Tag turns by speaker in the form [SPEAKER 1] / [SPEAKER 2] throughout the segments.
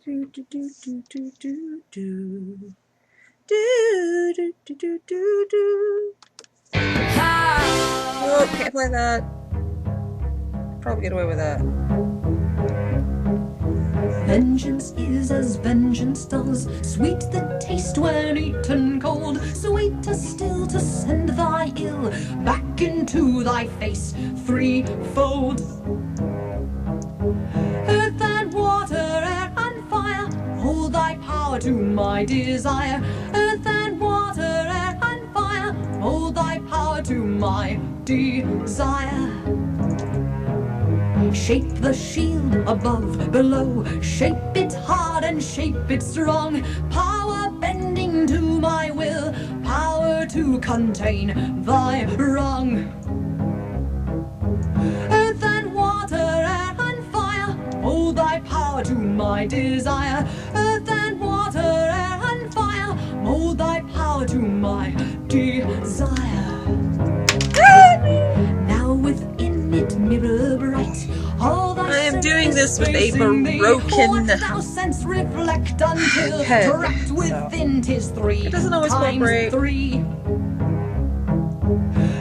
[SPEAKER 1] Do do do do do do do. Do do do do do do. Oh, can't play that. Probably get away with that.
[SPEAKER 2] Vengeance is as vengeance does, sweet the taste when eaten cold, sweeter still to send thy ill back into thy face threefold. Earth and water, air and fire, hold thy power to my desire. Earth and water, air and fire, hold thy power to my desire. Shape the shield above, below, shape it hard and shape it strong. Power bending to my will, power to contain thy wrong. Earth and water, air and fire, hold thy power to my desire. Earth and water, air and fire, hold thy power to my desire. Now within it mirror bright, I am
[SPEAKER 1] doing this with a broken head, so it doesn't always cooperate.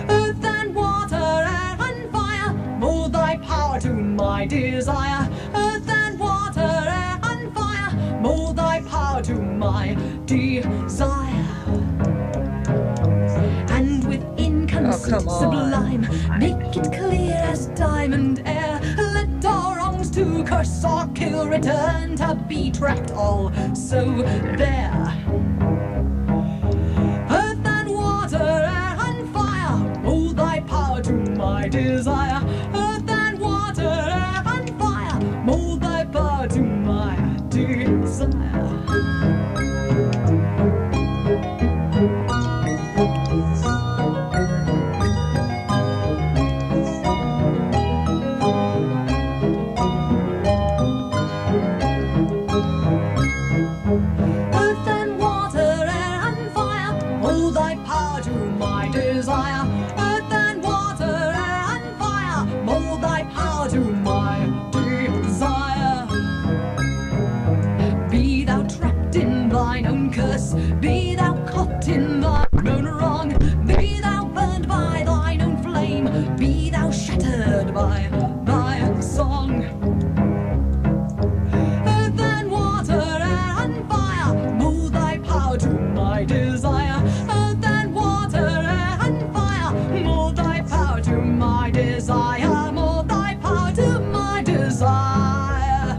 [SPEAKER 2] Earth and water, air and fire, mold thy power to my desire. Earth and water, air and fire, mold thy power to my desire. And within conceit sublime, make it clear as diamond air. Let our wrongs to curse or kill return to be tracked all so there. Earth and water, air and fire, hold thy power to my desire. Earth and water, air and fire, mold thy power to my desire. Be thou caught in thine own wrong, be thou burned by thine own flame, be thou shattered by thy song. Earth and water, air and fire, mold thy power to my desire. Earth and water, air and fire, mold thy power to my desire. Mold thy power to my desire.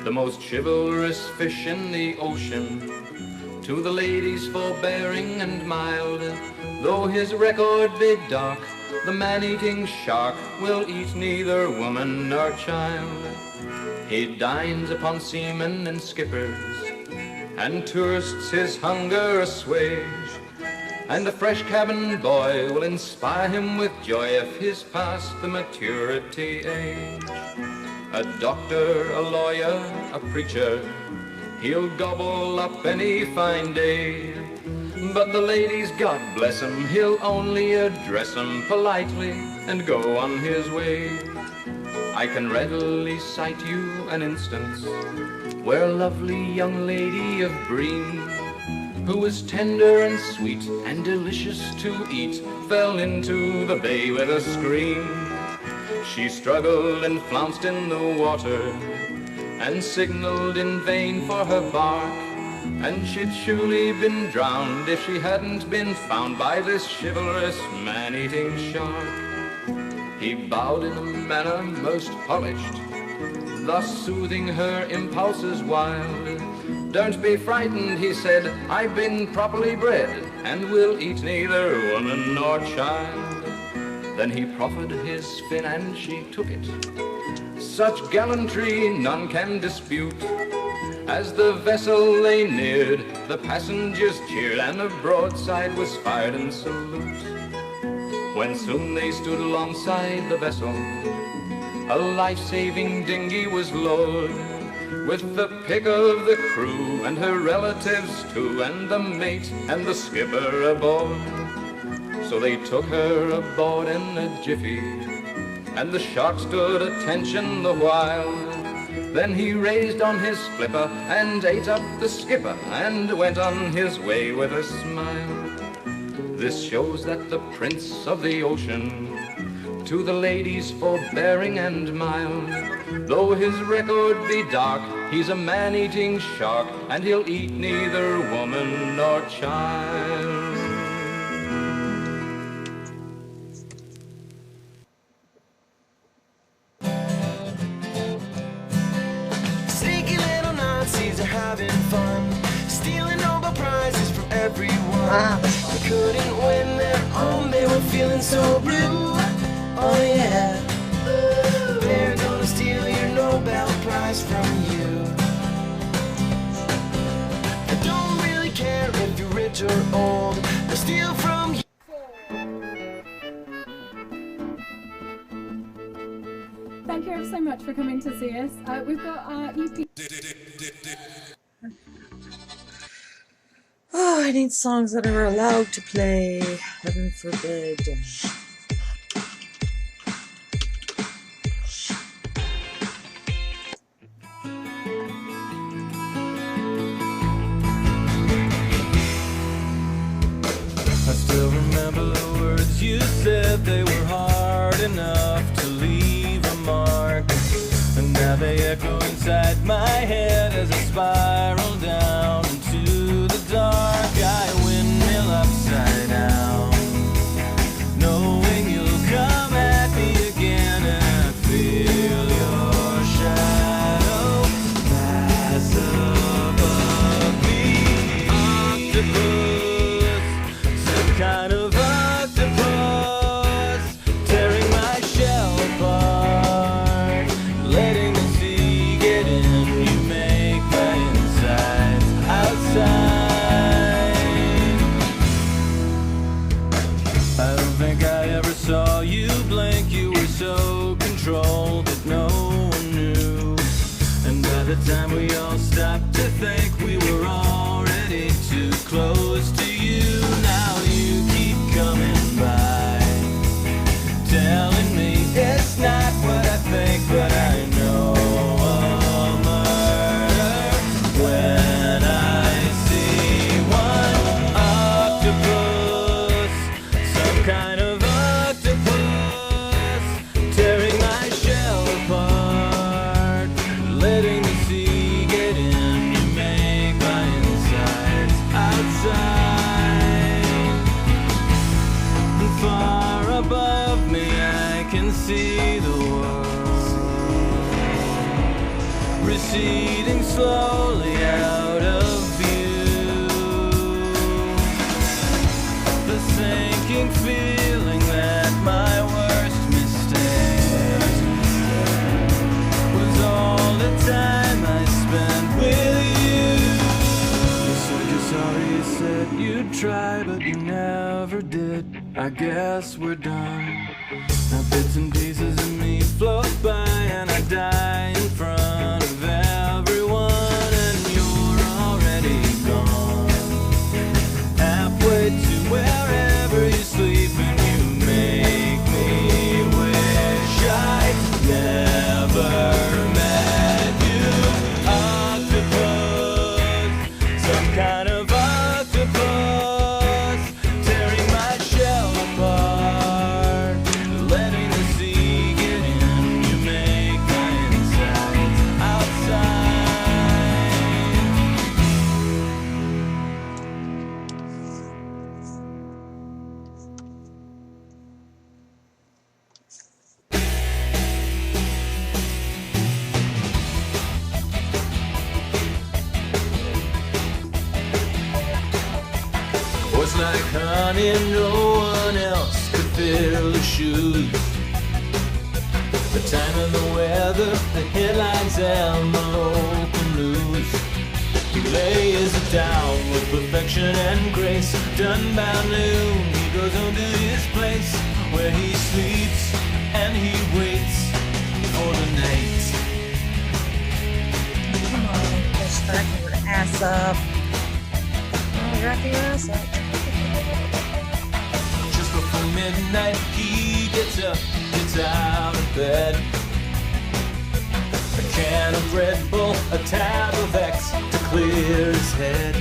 [SPEAKER 3] The most chivalrous fish in the ocean, to the ladies forbearing and mild, though his record be dark, the man-eating shark will eat neither woman nor child. He dines upon seamen and skippers, and tourists his hunger assuage, and a fresh cabin boy will inspire him with joy if he's past the maturity age. A doctor, a lawyer, a preacher, he'll gobble up any fine day. But the ladies, God bless him, he'll only address them politely and go on his way. I can readily cite you an instance where a lovely young lady of Breen, who was tender and sweet and delicious to eat, fell into the bay with a scream. She struggled and flounced in the water and signaled in vain for her bark, and she'd surely been drowned if she hadn't been found by this chivalrous man-eating shark. He bowed in a manner most polished, thus soothing her impulses wild. Don't be frightened, he said, I've been properly bred and will eat neither woman nor child. Then he proffered his fin and she took it. Such gallantry none can dispute. As the vessel lay neared, the passengers cheered and a broadside was fired in salute. When soon they stood alongside the vessel, a life-saving dinghy was lowered, with the pick of the crew and her relatives too, and the mate and the skipper aboard. So they took her aboard in a jiffy, and the shark stood attention the while. Then he raised on his flipper and ate up the skipper and went on his way with a smile. This shows that the prince of the ocean, to the ladies forbearing and mild, though his record be dark, he's a man-eating shark, and he'll eat neither woman nor child.
[SPEAKER 4] Sneaky little Nazis are having fun, stealing Nobel Prizes from everyone. They couldn't win their own, they were feeling so blue. Oh yeah, they're gonna steal your Nobel Prize from you. I don't really care if you're rich or old, they'll steal from you.
[SPEAKER 2] Thank you ever so much for coming to see us. We've got our EP.
[SPEAKER 1] Oh, I need songs that are allowed to play. Heaven forbid.
[SPEAKER 4] I still remember the words you said, they were hard enough to leave a mark. And now they echo inside my head as I spiral down into the dark. I windmill upside down, knowing you'll come at me again, and I feel your shadow pass above me. Octopus, some kind of octopus, tearing my shell apart, letting the sea get in. You make my insides outside. I don't think I ever saw you blink. You were so controlled that no one knew. And by the time we all stopped to think, we were already too close to you. Now you keep coming by, telling me it's not what I think, but I know a murder when I see one octopus, some kind of octopus, tearing my shell apart, letting the sea get in. You make my insides outside. And far above me I can see the world receding slowly out of view. The sinking feeling that my worst mistake was all the time I spent with you. You said you're sorry, you said you'd try, but you never did. I guess we're done. Now bits and pieces of me float by, and I die in front of everyone, and you're already gone, halfway to wherever you sleep, and you make me wish I'd never met you. Octopus, some kind of octopus, tearing my shell apart, letting the sea get in. You make my insides outside. Was like honey, no one else could fill the shoes. The time and the weather, the headlines and the local news. He lays it down with perfection and grace. Done by noon, he goes home to his place, where he sleeps and he waits for the night.
[SPEAKER 1] Wrap your ass up. Oh, wrap your ass up.
[SPEAKER 4] Just before midnight, he gets up, gets out of bed. A can of Red Bull, a tab of X to clear his head.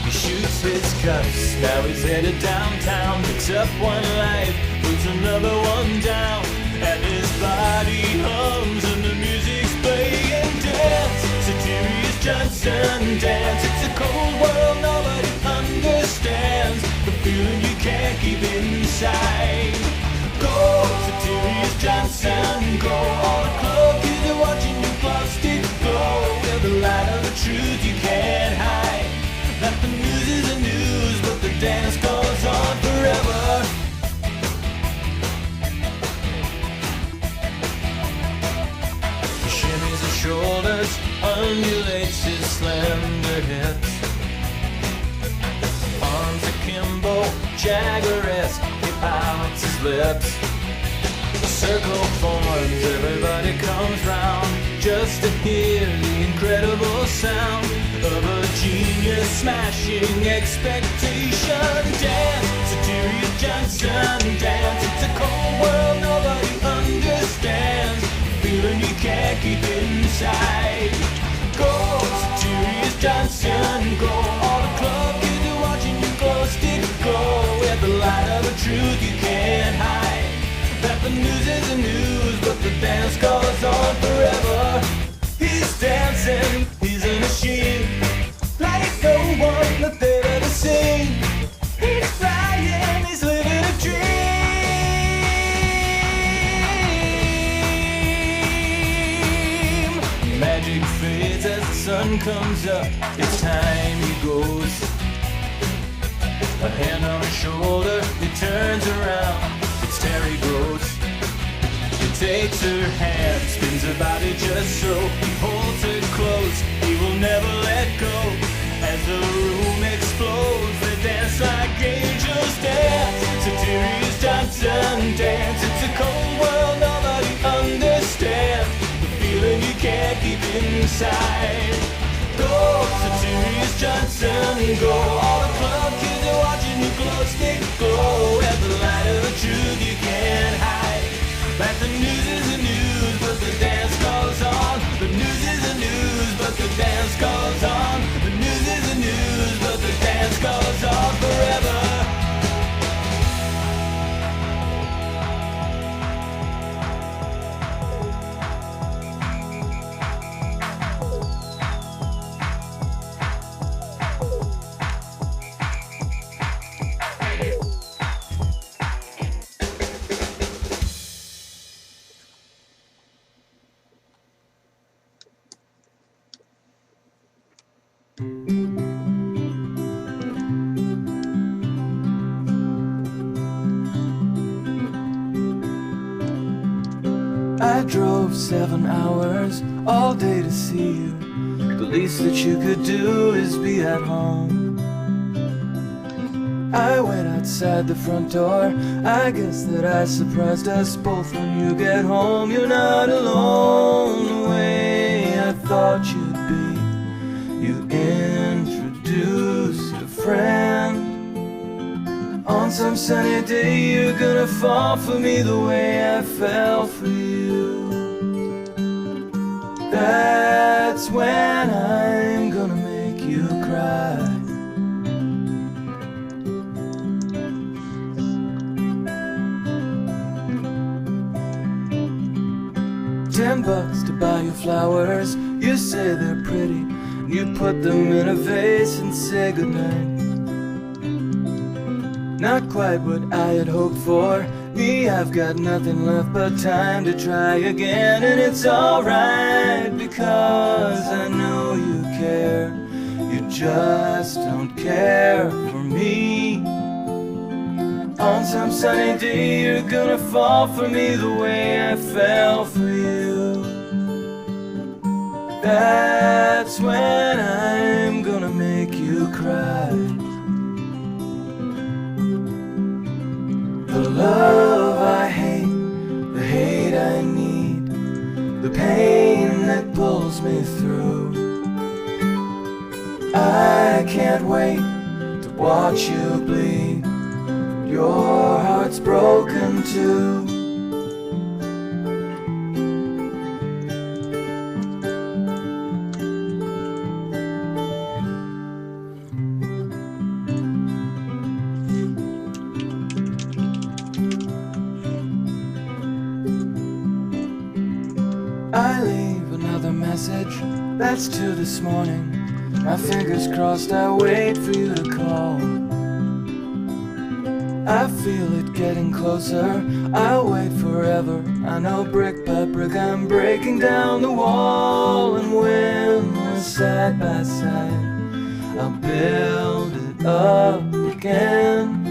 [SPEAKER 4] He shoots his cuts, now he's headed downtown. Picks up one life, puts another one down. And his body hums and the music's playing. Dance, Satirius Johnson, dance. It's a cold world nobody understands. The feeling you can't keep inside. Go, Satirius Johnson, go. All the club kids are watching you plastic glow. With the light of the truth you can't hide. That the news is the news, but the dance goes on forever. He shimmies his shoulders, undulates his slender hips. Arms akimbo, Jagger-esque, he pouts his lips. A circle forms, everybody comes round just to hear the incredible sound of a genius smashing expectation. Dance, Satirius Johnson, dance. It's a cold world nobody understands. Feeling you can't keep inside. Go, Satirius Johnson, go. All the club kids are watching you glow, stick glow. With the light of the truth you can't hide. That the news is the news, but the dance goes on forever. He's dancing, he's a machine, like no one that they've ever seen. He's flying, he's living a dream. Magic fades as the sun comes up, it's time he goes. A hand on his shoulder, he turns around, it's Terry Gross. He takes her hand, spins her body just so. He holds her close, he will never let go. As the room explodes, they dance like angels dance. Satirius Johnson, dance. It's a cold world nobody understands. The feeling you can't keep inside. Go, Satirius Johnson, go. All the club kids are watching you glow, stick glow. At the light of the truth you can't hide. Like the news is the news, but the dance goes on. The news is the news, but the dance goes on. The news is the news, but the dance goes on forever. I drove 7 hours all day to see you. The least that you could do is be at home. I went outside the front door. I guess that I surprised us both when you get home. You're not alone the way I thought you'd be. You introduced a friend. On some sunny day you're gonna fall for me the way I fell for you. That's when I'm gonna make you cry. $10 to buy you flowers. You say they're pretty. You put them in a vase and say goodnight. Not quite what I had hoped for. Me, I've got nothing left but time to try again. And it's alright because I know you care. You just don't care for me. On some sunny day you're gonna fall for me the way I fell for you. That's when I'm gonna make you cry. The love I hate, the hate I need, the pain that pulls me through. I can't wait to watch you bleed. Your heart's broken too. I leave another message, that's to this morning. My fingers crossed, I wait for you to call. I feel it getting closer, I'll wait forever. I know brick by brick I'm breaking down the wall. And when we're side by side, I'll build it up again.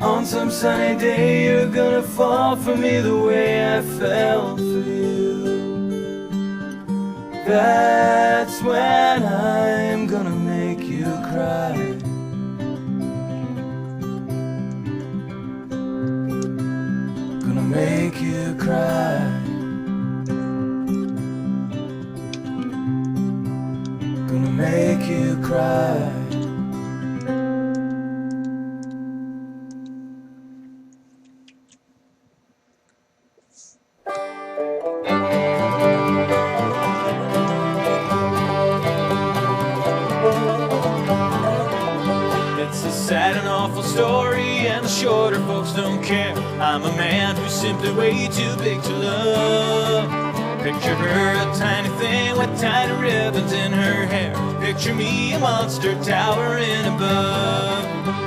[SPEAKER 4] On some sunny day you're gonna fall for me the way I fell for you. That's when I'm gonna make you cry. Gonna make you cry. Gonna make you cry. It's a sad and awful story, and the shorter folks don't care. I'm a man who's simply way too big to love. Picture her a tiny thing with tiny ribbons in her hair. Picture me a monster towering above.